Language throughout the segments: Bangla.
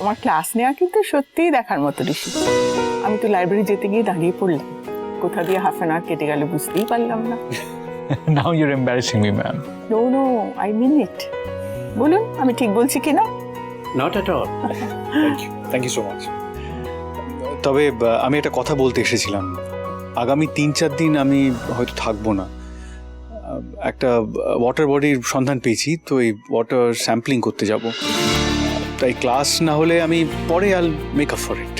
তোমার ক্লাস নেওয়া কিন্তু সত্যিই দেখার মতো ঋষি। আমি তো লাইব্রেরি যেতে গিয়ে দাঁড়িয়ে পড়লাম, কোথা দিয়ে হাফ অ্যান আওয়ার কেটে গেল বুঝতেই পারলাম না। Now you're embarrassing me, ma'am. No, I mean it. বলুন আমি ঠিক বলছি কিনা? Not at all. Thank you so much. তবে আমি একটা কথা বলতে এসেছিলাম। আগামী 3-4 দিন আমি হয়তো থাকবো না। একটা ওয়াটার বডির সন্ধান পেয়েছি, তো এই ওয়াটার স্যাম্পলিং করতে যাব। তাই ক্লাস না হলে আমি পরে আল মেক আপ ফর ইট।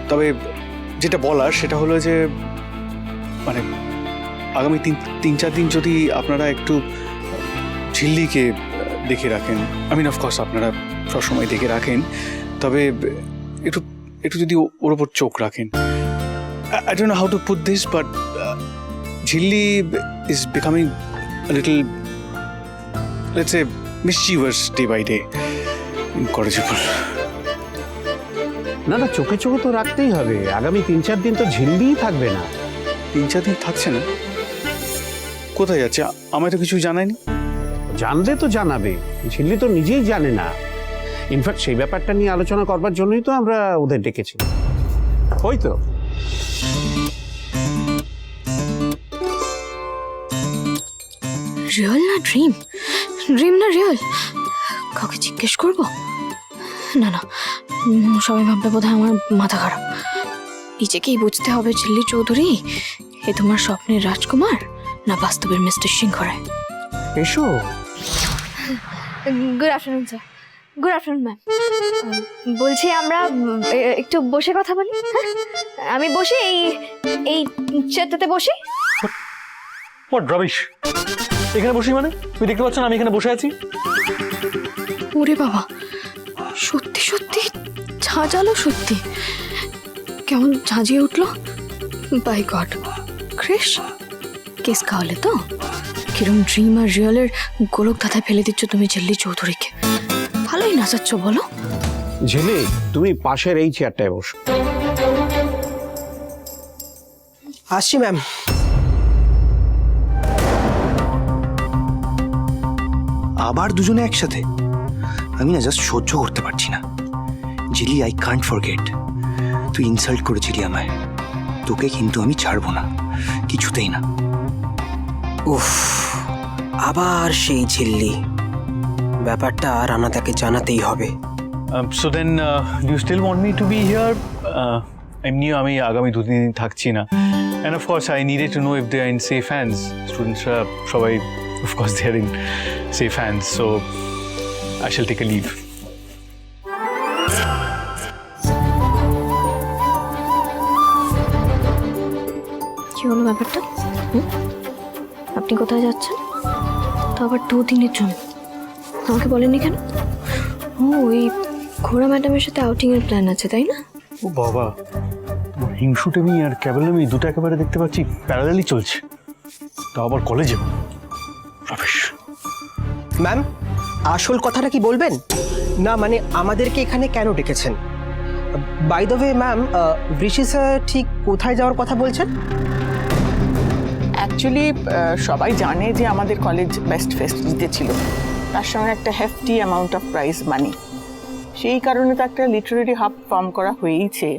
তবে যেটা বলার সেটা হলো যে মানে আগামী 3-4 দিন যদি আপনারা একটু ঝিল্লিকে দেখে রাখেন, আই মিন অফকোর্স আপনারা সবসময় দেখে রাখেন, তবে একটু একটু যদি ওর ওপর চোখ রাখেন। I don't know how to put this, but Jhilli is becoming a little, let's say, mischievous day by day, incorrigible. না না, চোখে চোখে তো রাখতেই হবে। আগামী 3-4 দিন তো ঝিল্লিই থাকবে না। 3-4 দিন থাকছে না? কোথায় যাচ্ছে? আমায় তো কিছু জানায়নি। জানলে তো জানাবে, ঝিল্লি তো নিজেই জানে না। ইনফ্যাক্ট সেই ব্যাপারটা নিয়ে আলোচনা করবার জন্যই তো আমরা ওদের ডেকেছি। ওই তো রিয়েল না ড্রিম, ড্রিম না রিয়েল, কাউকে জিজ্ঞেস করবো? না না, সবাই ভাববে বোধহয় আমার মাথা খারাপ। নিজেকেই বুঝতে হবে ঝিল্লি চৌধুরী, এ তোমার স্বপ্নের রাজকুমার না বাস্তবের মিস্টার সিংহ রায়। এসো। Good afternoon sir. Good afternoon ma'am. বলছি আমরা একটু বসে কথা বলি। হ্যাঁ, আমি বসে এই চেয়ারটাতে বসি। What rubbish! এখানে বসি মানে? তুই দেখতে পাচ্ছ না আমি এখানে বসে আছি? ওরে বাবা, সত্যি সত্যি ঝাঁঝালো, সত্যি কেমন ঝাঁঝিয়ে উঠলো। বাই গড, ক্রিস কেস খাওয়ালে তো? কিরম ড্রিম আর রিয়েলের গোলক ধাঁধায় ফেলে দিচ্ছ তুমি ঝিল্লি চৌধুরীকে। ভালোই নাচাচ্ছ বলো। ঝিল্লি, তুমি পাশের এই চেয়ারটায় বসো। আসছি ম্যাম। আবার দুজনে একসাথে? আমি না জাস্ট সহ্য করতে পারছি না। জিলি, আই কান্ট ফরগেট। তুই ইনসাল্ট করেছিলি আমায়, তোকে কিন্তু আমি ছাড়বো না, কিছুতেই না। উফ, আবার সেই ঝিল্লি। ব্যাপারটা রানাদাকে জানাতেই হবে। So then, do you still want me to be here? এমনিও আমি আগামী 2-3 দিন থাকছি না। And of course, I needed to know if they are in safe hands. Students-রা সবাই, of course, they are in safe hands. So, I shall take a leave. কি হলো ব্যাপারটা? আপনি কোথায় যাচ্ছেন? তো আবার 2 দিনের জন্য? আমাকে বলেননি কেন? ও, ওই ঘোড়া ম্যাডামের সাথে আউটিং এর প্ল্যান আছে, তাই না? ও বাবা, হিংসুটেমি আর ক্যাবেলামি দুটো একেবারে দেখতে পাচ্ছি প্যারালালি চলছে। তা আবার কলেজে রাবিশ। ম্যাম, আসল কথাটা কি বলবেন? না মানে আমাদেরকে এখানে কেন ডেকেছেন? By the way ma'am, Rishi sir ঠিক কোথায় যাওয়ার কথা বলছেন? অ্যাকচুয়ালি সবাই জানে যে আমাদের কলেজ বেস্ট ফেস্ট জিতেছিল, তার সঙ্গে একটা hefty amount of prize money. সেই কারণে তো একটা লিটারেরি হাব ফর্ম করা হয়েইছে।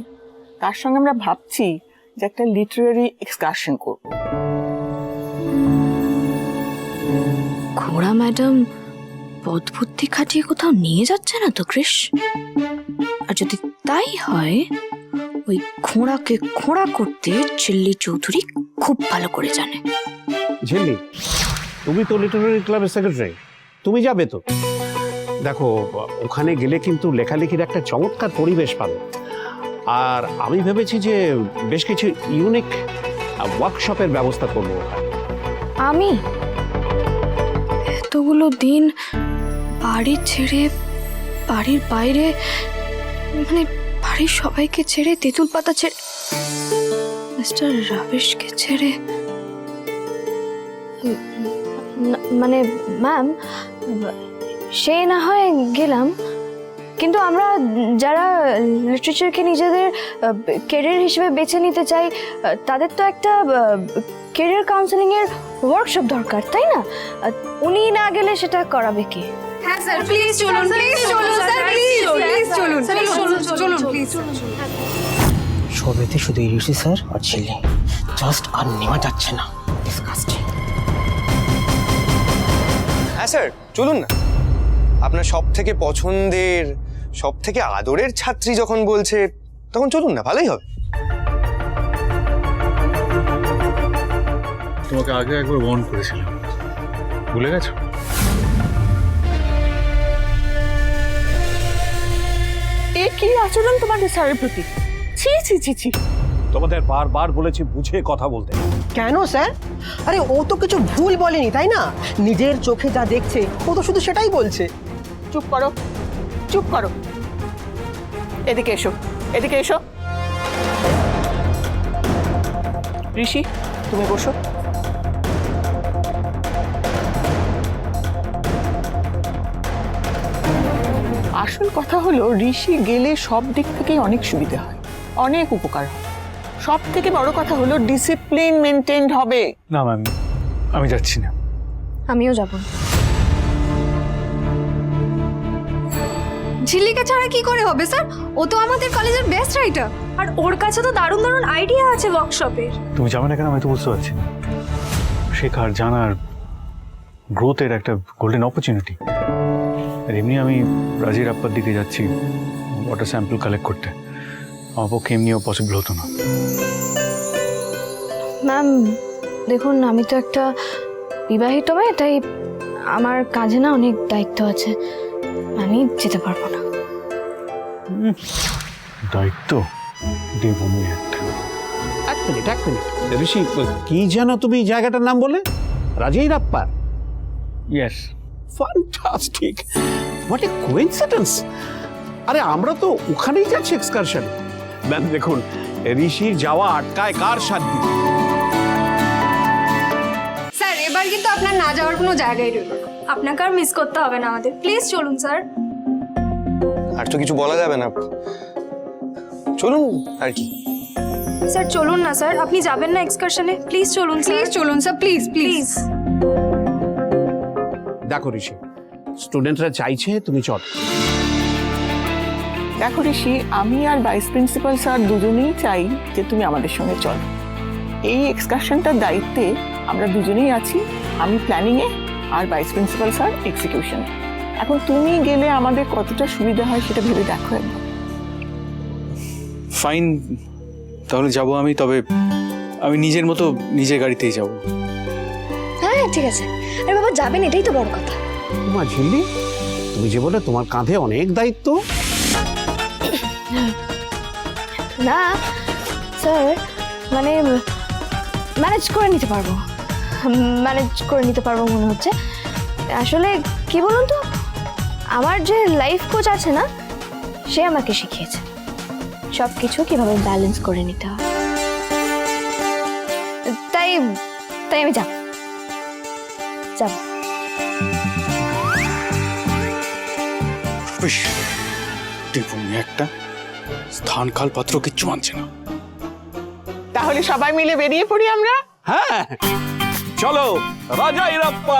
তার সঙ্গে আমরা ভাবছি যে একটা লিটারেরি এক্সকারশন করব। ঘোড়া ম্যাডাম পদবুদ্ধি খাটিয়ে কোথাও নিয়ে যাচ্ছে না তো ক্রিস? আর যদি তাই হয়, ওই ঘোড়াকে ঘোড়া করতে ঝিল্লি চৌধুরী খুব ভালো করে জানে। ঝিল্লি, তুমি তো লিটারারি ক্লাবের সেক্রেটারি, তুমি যাবে তো? দেখো, ওখানে গেলে কিন্তু লেখালেখির একটা চমৎকার পরিবেশ পাবে। আর আমি ভেবেছি যে বেশ কিছু ইউনিক ওয়ার্কশপের ব্যবস্থা করবো ওখানে। আমি এতগুলো দিন বাড়ি ছেড়ে, বাড়ির বাইরে, মানে বাড়ির সবাইকে ছেড়ে, তেঁতুল পাতা ছেড়ে, মিস্টার রাবিশকে ছেড়ে, মানে ম্যাম, সে না হয় গেলাম, কিন্তু আমরা যারা লিটারেচারকে নিজেদের ক্যারিয়ার হিসেবে বেছে নিতে চাই, তাদের তো একটা ক্যারিয়ার কাউন্সেলিংয়ের ওয়ার্কশপ দরকার, তাই না? উনি না গেলে সেটা করাবে কে? হ্যাঁ স্যার, প্লিজ চলুন, প্লিজ চলুন স্যার, প্লিজ চলুন। শোবেতে শুধু ঋষি স্যার আর ছেলে, জাস্ট আর নেওয়া যাচ্ছে না। ডিসকাস্টিং। হ্যাঁ স্যার, চলুন না। আপনার সব থেকে পছন্দের, সব থেকে আদরের ছাত্রী যখন বলছে, তখন চলুন না, ভালোই হবে। তোমাকে আগে একবার ওয়ার্ন করেছিলাম, ভুলে গেছো? এ কি আচরণ তোমাদের স্যারের প্রতি? ছি ছি ছি ছি। তোমাদের বারবার বলেছি বুঝে কথা বলতে। কেন স্যার? আরে ও তো কিছু ভুল বলেনি, তাই না? নিজের চোখে যা দেখছে ও তো শুধু সেটাই বলছে। চুপ করো, চুপ করো। এদিকে এসো, এদিকে এসো। ঋষি, তুমি বসো। আসল কথা হলো, ঋষি গেলে সব দিক থেকেই অনেক সুবিধা হয়, অনেক উপকার হয়। সব থেকে বড় কথা হলো ডিসিপ্লিন মেনটেন্ড হবে। না ম্যাম, আমি যাচ্ছি না। আমিও যাব। ঝিল্লিকা ছাড়া কি করে হবে স্যার? ও তো আমাদের কলেজের বেস্ট রাইটার, আর ওর কাছে তো দারুণ দারুণ আইডিয়া আছে ওয়ার্কশপের। তুমি যাবে না কেন আমি তো বুঝতে পারছি না। শেখার, জানার, গ্রোথের একটা গোল্ডেন অপরচুনিটি। আর এমনি আমি রাজির আপ্পার দিকে যাচ্ছি ওয়াটার স্যাম্পল কালেক্ট করতে, আমার পক্ষে এমনিও পসিবল হতো না। ম্যাম দেখুন, আমি তো একটা বিবাহিত মেয়ে, তাই আমার কাজে না অনেক দায়িত্ব আছে, আমি যেতে পারবো না। দায়িত্ব দেবনি একটা। এক মিনিট। ঋষি, কি যেন তুমি জায়গাটার নাম বলে? রাজাইরাপ্পার? Yes. Fantastic, what a coincidence. আরে আমরা তো ওখানেই যাচ্ছি এক্সকারশন। ম্যাম দেখুন, ঋষির যাওয়া আটকায় কার সাধ্যি? স্যার এবার কিন্তু আপনার না যাওয়ার কোনো জায়গায় রইল না। আপনাকে আর মিস করতে হবে না আমাদের। প্লিজ চলুন স্যার। আর তো কিছু বলা যাবে না, চলুন আর কি। স্যার চলুন না স্যার, আপনি যাবেন না এক্সকারশনে? প্লিজ চলুন, প্লিজ চলুন স্যার, প্লিজ প্লিজ। দেখো ঋষি, স্টুডেন্টরা চাইছে তুমি চল। দেখো ঋষি, আমি আর ভাইস প্রিন্সিপাল স্যার দুজনেই চাই যে তুমি আমাদের সঙ্গে চলো। এই এক্সকারশনটার দায়িত্বে আমরা দুজনেই আছি, আমি প্ল্যানিংয়ে আর ভাইস প্রিন্সিপাল স্যার এক্সিকিউশনে। এখন তুমি গেলে আমাদের কতটা সুবিধা হয় সেটা ভেবে দেখো একবার। ফাইন, তাহলে যাব আমি। তবে আমি নিজের মতো নিজের গাড়িতেই যাব। হ্যাঁ ঠিক আছে। আরে বাবা যাবেন, এটাই তো বড় কথা। তোমার ঝিল্লি, তুমি যে বলে তোমার কাঁধে অনেক দায়িত্ব। না স্যার, মানে ম্যানেজ করে নিতে পারবো মনে হচ্ছে। আসলে কি বলুন তো, আমার যে লাইফ কোচ আছে না, সে আমাকে শিখিয়েছে সব কিছু কিভাবে ব্যালেন্স করে নিতে হয়। তাই আমি যাব। দেবনি একটা, স্থান কাল পাত্র কিচ্ছু মানছে না। তাহলে সবাই মিলে বেরিয়ে পড়ি আমরা। হ্যাঁ চলো, রাজাইরাপ্পা।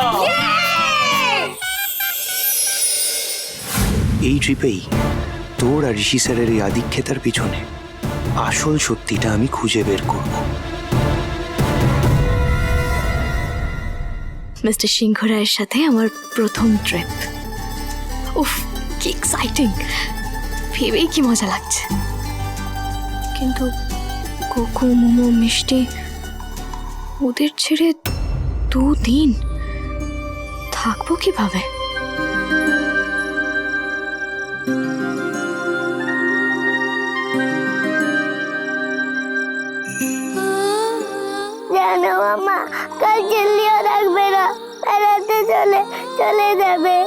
এই ট্রিপেই তোর আর ঋষি স্যারের এই আধিক্যতার পিছনে আসল সত্যিটা আমি খুঁজে বের করব। মিস্টার সিংহ রায়ের সাথে আমার প্রথম ট্রিপ। উফ কি এক্সাইটিং, ভেবেই কি মজা লাগছে। কিন্তু কোকো, মোমো, মিষ্টি ওদের ছেড়ে 2 দিন থাকবো কিভাবে? জানো মামা, কাল জেলিও রাখবে না, বেড়াতে চলে যাবে।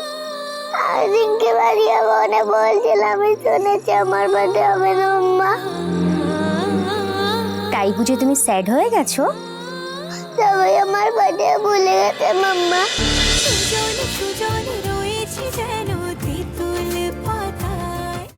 রিঙ্কি বাড়িয়া মনে বলছিলাম, আমি শুনেছি আমার বাড়ি হবে না মাম্মা। তাই বুঝে তুমি স্যাড হয়ে গেছো? সবাই আমার বাড়ি ভুলে গেছে মাম্মা। সুজনে সুজনে রয়েছে